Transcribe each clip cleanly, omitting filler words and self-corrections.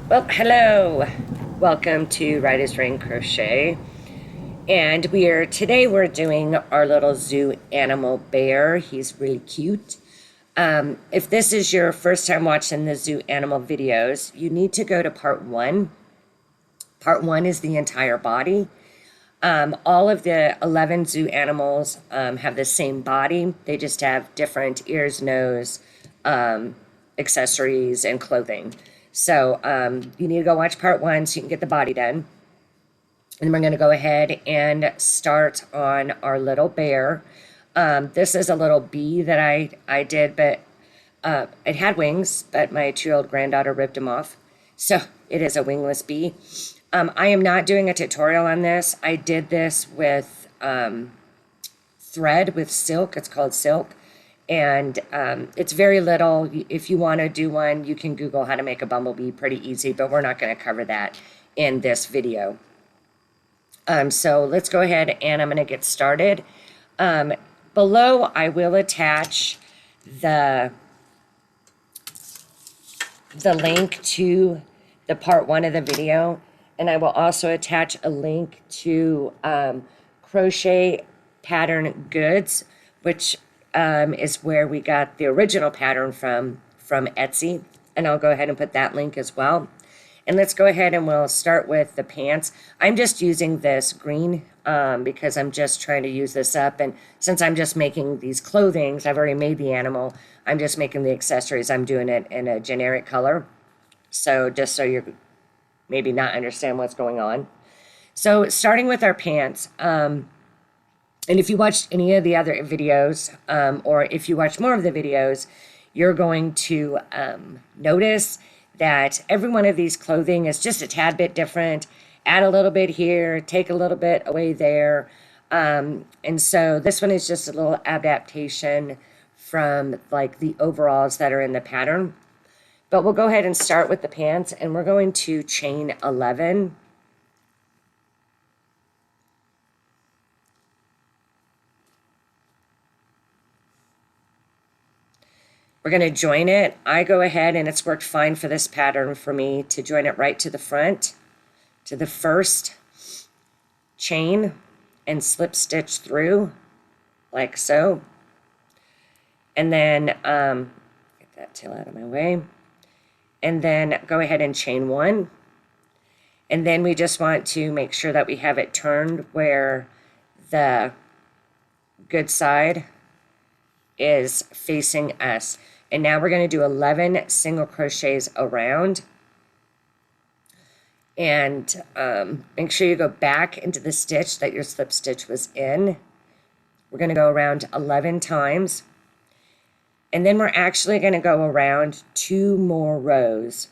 Well, hello. Welcome to Right as Rain Crochet. And today we're doing our little zoo animal bear. He's really cute. If this is your first time watching the zoo animal videos, you need to go to part one. Part one is the entire body. All of the 11 zoo animals have the same body. They just have different ears, nose, accessories, and clothing. So you need to go watch part one so you can get the body done. And we're going to go ahead and start on our little bear. This is a little bee that I did, but it had wings, but my 2-year-old granddaughter ripped them off. So it is a wingless bee. I am not doing a tutorial on this. I did this with thread, with silk. It's called silk. And it's very little. If you want to do one, you can Google how to make a bumblebee, pretty easy, but we're not going to cover that in this video. So let's go ahead and I'm going to get started. Below, I will attach the link to the part one of the video, and I will also attach a link to Crochet Pattern Goods, which is where we got the original pattern from Etsy, and I'll go ahead and put that link as well. And let's go ahead and we'll start with the pants. I'm just using this green because I'm just trying to use this up. And since I'm just making these clothings, I've already made the animal. I'm just making the accessories. I'm doing it in a generic color. So just so you're maybe not understand what's going on. So starting with our pants. And if you watched any of the other videos, or if you watch more of the videos, you're going to notice that every one of these clothing is just a tad bit different. Add a little bit here, take a little bit away there. And so this one is just a little adaptation from like the overalls that are in the pattern. But we'll go ahead and start with the pants, and we're going to chain 11. We're going to join it. I go ahead, and it's worked fine for this pattern for me to join it right to the front, to the first chain, and slip stitch through like so. And then get that tail out of my way. And then go ahead and chain 1. And then we just want to make sure that we have it turned where the good side is facing us. And now we're going to do 11 single crochets around. And make sure you go back into the stitch that your slip stitch was in. We're going to go around 11 times. And then we're actually going to go around 2 more rows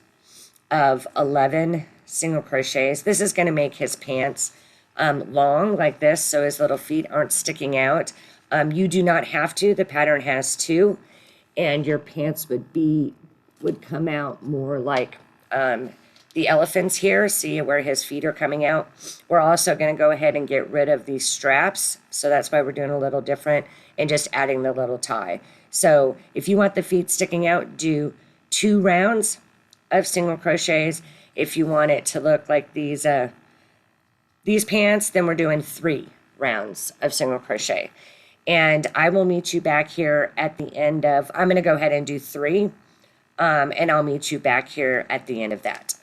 of 11 single crochets. This is going to make his pants long like this, so his little feet aren't sticking out. You do not have to. The pattern has 2. And your pants would come out more like the elephants here. See where his feet are coming out? We're also going to go ahead and get rid of these straps. So that's why we're doing a little different and just adding the little tie. So if you want the feet sticking out, do 2 rounds of single crochets. If you want it to look like these pants, then we're doing 3 rounds of single crochet. And I will meet you back here at the end of, I'm going to go ahead and do 3, and I'll meet you back here at the end of that.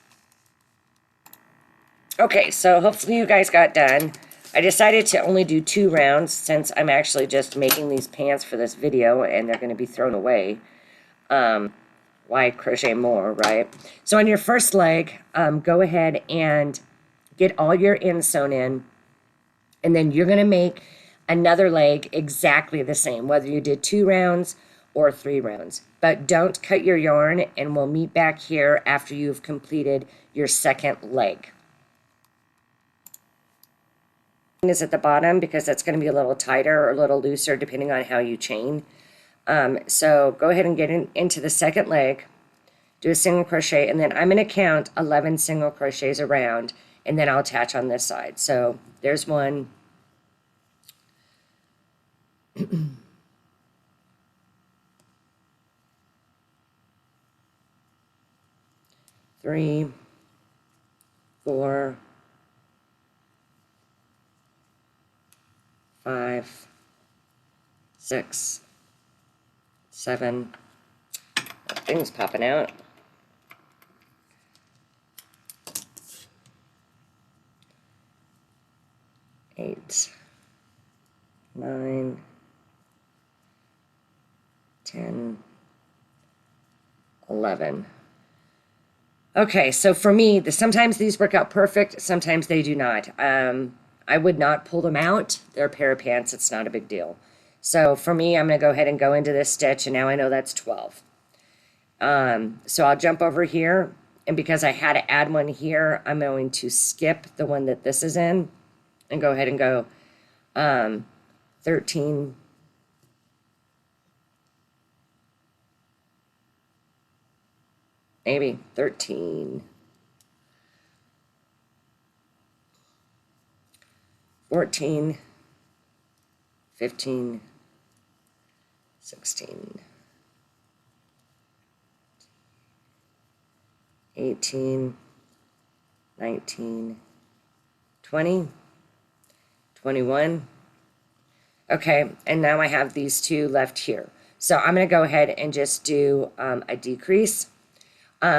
Okay, so hopefully you guys got done. I decided to only do 2 rounds since I'm actually just making these pants for this video and they're going to be thrown away. Why crochet more, right? So on your first leg, go ahead and get all your ends sewn in, and then you're going to make another leg exactly the same, whether you did 2 rounds or 3 rounds. But don't cut your yarn, and we'll meet back here after you've completed your second leg. Is at the bottom because that's going to be a little tighter or a little looser depending on how you chain. So go ahead and get into the second leg, do a single crochet, and then I'm going to count 11 single crochets around, and then I'll attach on this side. So there's 1, 3, 4, 5, 6, 7. Things popping out. 8, 9, 10, 11. Okay, so for me, sometimes these work out perfect, sometimes they do not. I would not pull them out. They're a pair of pants. It's not a big deal. So for me, I'm going to go ahead and go into this stitch, and now I know that's 12. So I'll jump over here, and because I had to add one here, I'm going to skip the one that this is in and go ahead and go 13, maybe 13, 14, 15, 16, 18, 19, 20, 21. Okay, and now I have these two left here. So I'm going to go ahead and just do a decrease.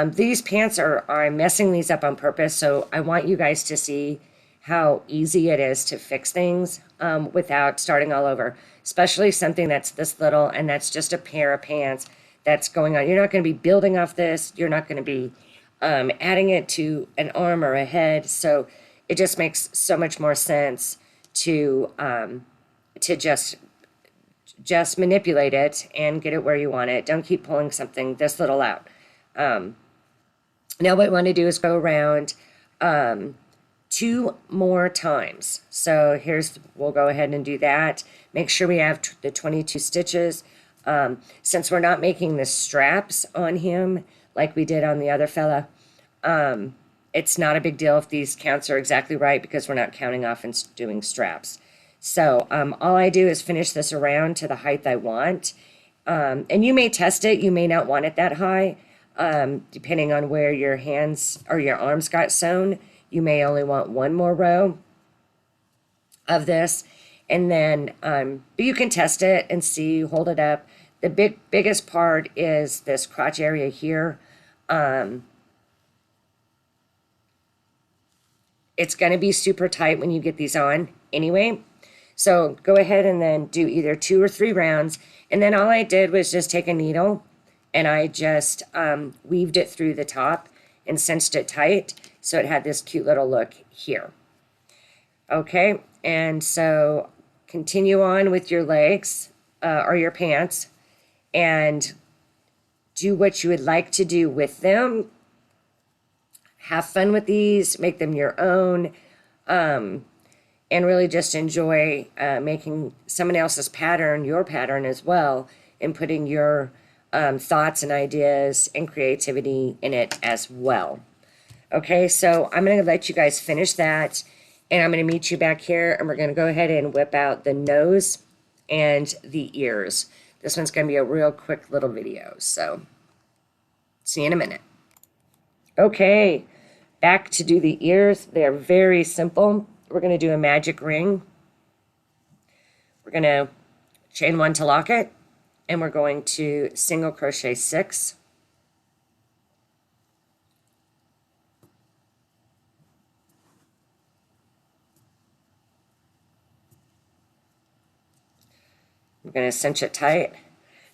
These pants I'm messing these up on purpose, so I want you guys to see how easy it is to fix things without starting all over, especially something that's this little and that's just a pair of pants that's going on. You're not going to be building off this. You're not going to be adding it to an arm or a head. So it just makes so much more sense to just manipulate it and get it where you want it. Don't keep pulling something this little out. Now what we want to do is go around 2 more times. So we'll go ahead and do that. Make sure we have the 22 stitches. Since we're not making the straps on him like we did on the other fella, it's not a big deal if these counts are exactly right because we're not counting off and doing straps. So all I do is finish this around to the height I want. And you may test it. You may not want it that high, depending on where your hands or your arms got sewn. You may only want one more row of this. And then, but you can test it and see, hold it up. The biggest part is this crotch area here. It's going to be super tight when you get these on anyway. So go ahead and then do either 2 or 3 rounds. And then all I did was just take a needle and I just weaved it through the top and cinched it tight. So it had this cute little look here. Okay, and so continue on with your legs or your pants and do what you would like to do with them. Have fun with these, make them your own, and really just enjoy making someone else's pattern your pattern as well, and putting your thoughts and ideas and creativity in it as well. Okay, so I'm going to let you guys finish that, and I'm going to meet you back here, and we're going to go ahead and whip out the nose and the ears. This one's going to be a real quick little video, so see you in a minute. Okay, back to do the ears. They're very simple. We're going to do a magic ring. We're going to chain 1 to lock it, and we're going to single crochet 6. We're going to cinch it tight.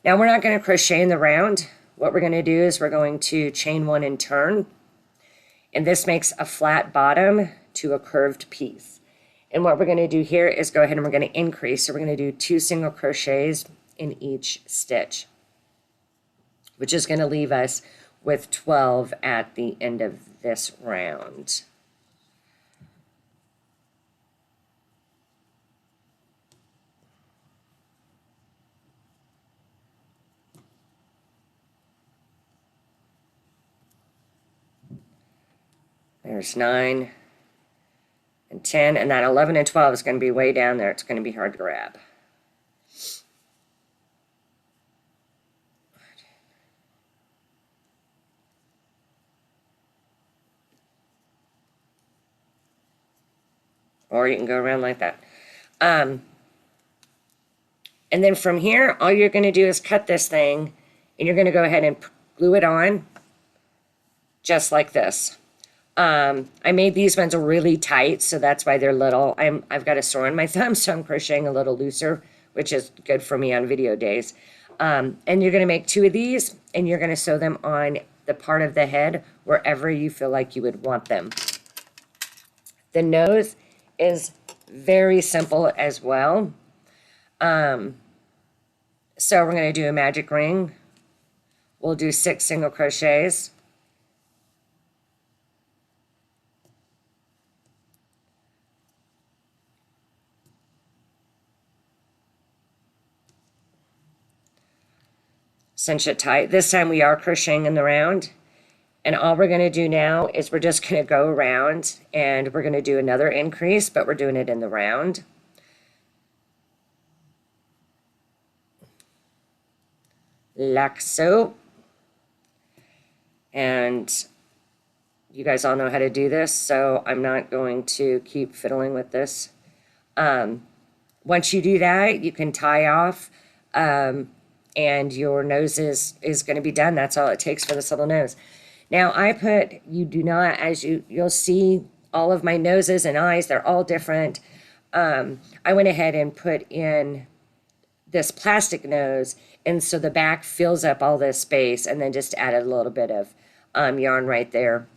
Now we're not going to crochet in the round. What we're going to do is we're going to chain 1 and turn. And this makes a flat bottom to a curved piece. And what we're going to do here is go ahead and we're going to increase. So we're going to do 2 single crochets in each stitch, which is going to leave us with 12 at the end of this round. There's 9 and 10, and that 11 and 12 is going to be way down there. It's going to be hard to grab. or you can go around like that. And then from here, all you're going to do is cut this thing, and you're going to go ahead and glue it on just like this. I made these ones really tight, so that's why they're little. I've got a sore on my thumb, so I'm crocheting a little looser, which is good for me on video days. And you're going to make 2 of these, and you're going to sew them on the part of the head wherever you feel like you would want them. The nose is very simple as well. So we're going to do a magic ring. We'll do 6 single crochets. Cinch it tight. This time we are crocheting in the round. And all we're going to do now is we're just going to go around and we're going to do another increase, but we're doing it in the round. Like so. And you guys all know how to do this, so I'm not going to keep fiddling with this. Once you do that, you can tie off, and your nose is going to be done. That's all it takes for this little nose. Now I put, you do not, as you'll see, all of my noses and eyes, they're all different. I went ahead and put in this plastic nose, and so the back fills up all this space, and then just added a little bit of yarn right there.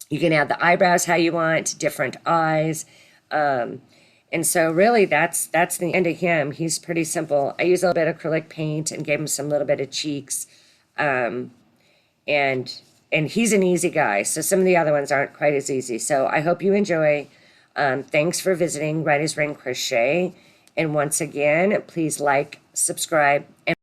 You can add the eyebrows how you want, different eyes. And so really that's the end of him. He's pretty simple. I used a little bit of acrylic paint and gave him some little bit of cheeks. And he's an easy guy. So some of the other ones aren't quite as easy. So I hope you enjoy. Thanks for visiting Writer's Ring Crochet. And once again, please like, subscribe, and